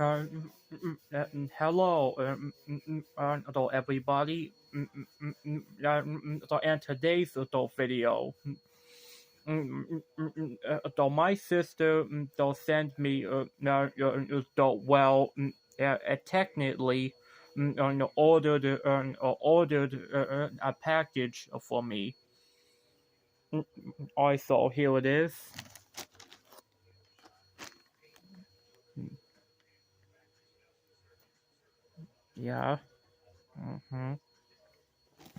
Hello, hello everybody. And today's video, my sister sent me technically ordered a package for me. I saw here it is. Yeah.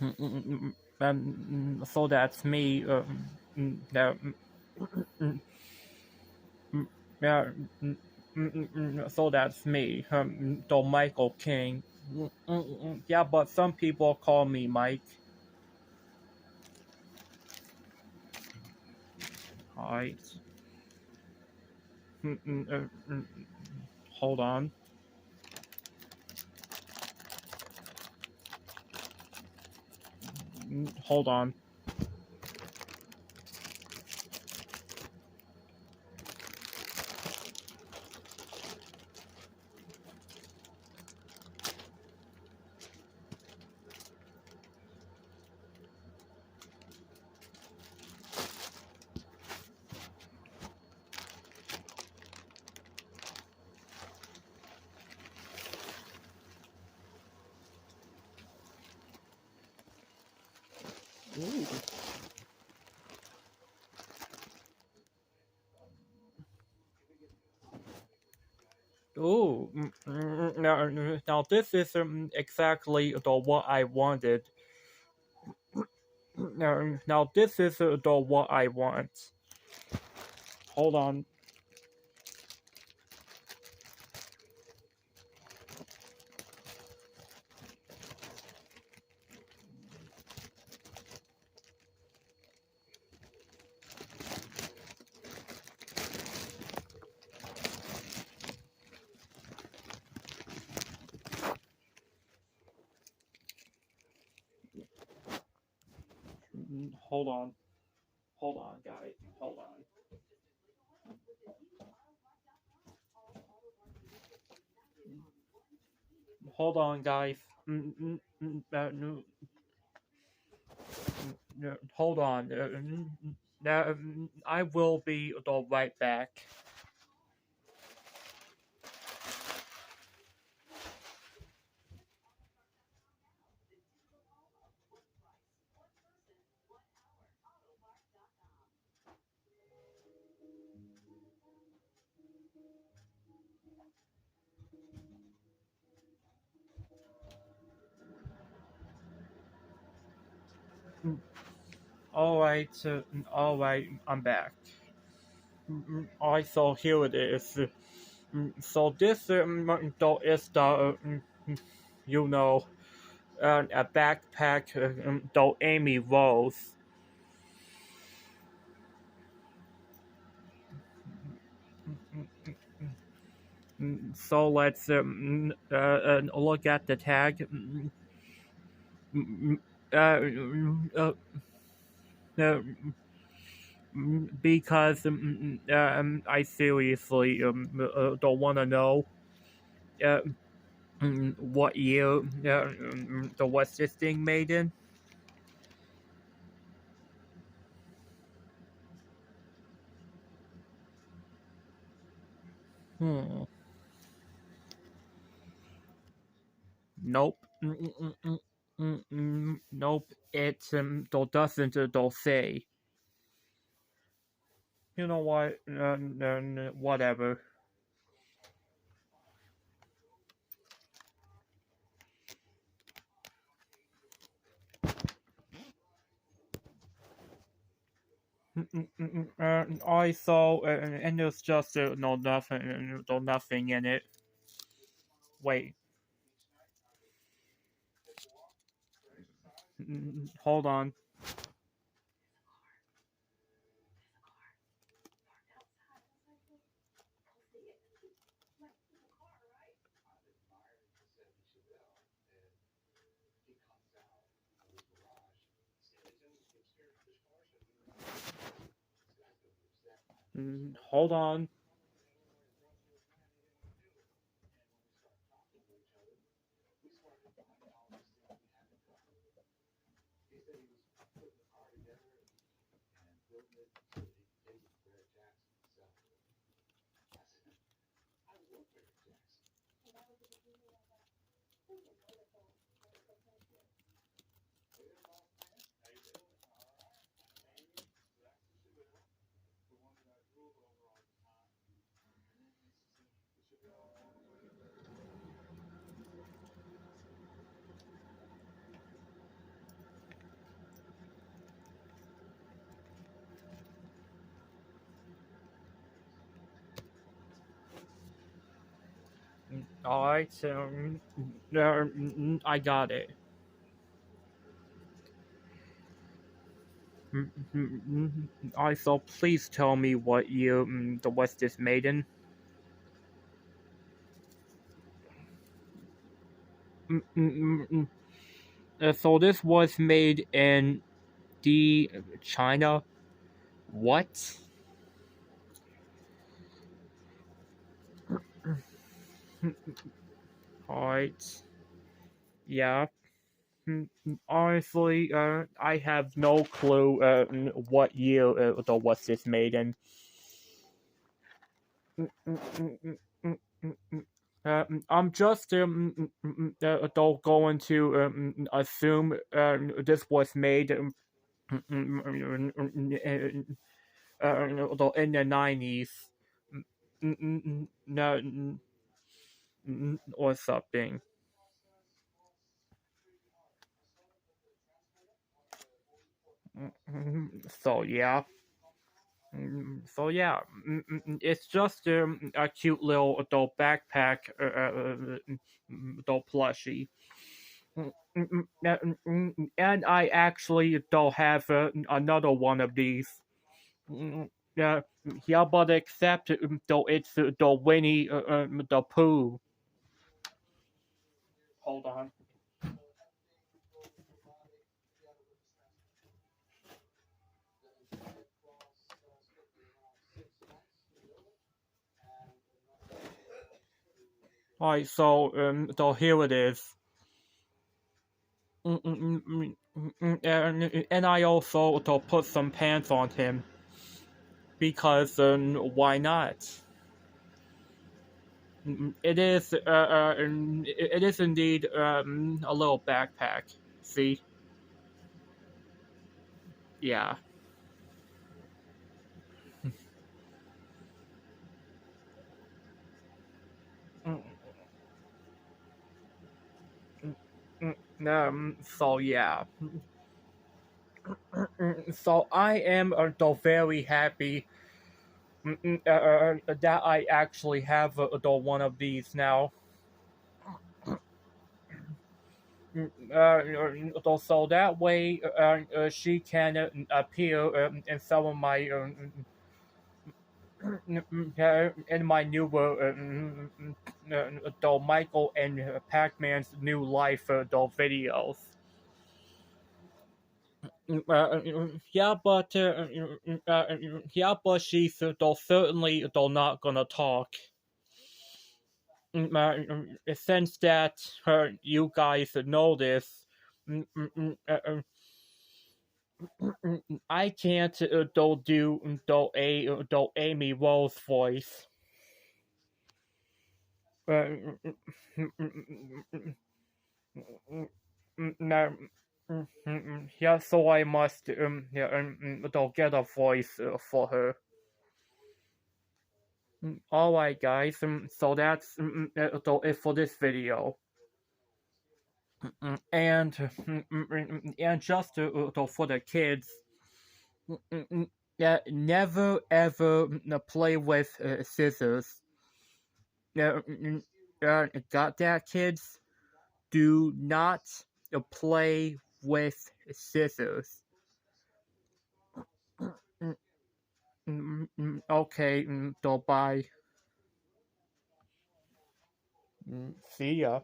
Mm-hmm. So that's me. Yeah. So that's me. The Michael King. Yeah, but some people call me Mike. Alright. Hold on. Hold on. Ooh. Ooh, now this is exactly the what I wanted. Now this is the what I want. Hold on. Hold on. Hold on, guys. Hold on. Hold on, guys. Hold on. I will be right back. All right, I'm back. I so here it is. So this though is the you know a backpack though Amy Rose. So let's look at the tag. Uh, uh, because I seriously don't want to know uh, what year the what's this thing made in. Hmm. Nope. Nope. It doesn't don't say. You know what? Whatever. I saw, and there's just no nothing, no nothing in it. Wait, hold on. Hold on. All right, I got it. I so please tell me what year the West is made in. Mm, mm, mm, mm. So this was made in the China. What? All right. Yeah. Honestly, I have no clue what year the West is made in. I'm just going to assume this was made in the 90s. No, or something. So yeah. So yeah, it's just a cute little adult backpack, adult plushie. And I actually don't have another one of these. Yeah, yeah, but except though it's the Winnie the Pooh. Hold on. Alright, so here it is. And I also to put some pants on him because why not? It is indeed a little backpack. See, yeah. So yeah. So I am though very happy that I actually have though one of these now. So that way she can appear in some of my in my newer though Michael and Pac-Man's new life though videos. Yeah, but she's though certainly though not gonna talk. Since that you guys know this, I can't do though Amy Rose voice. No, yeah, so I must yeah, though get a voice for her. All right, guys. So that's so it for this video. And just for the kids, yeah, never ever play with scissors. Got that, kids? Do not play with scissors. Okay, so bye. See ya.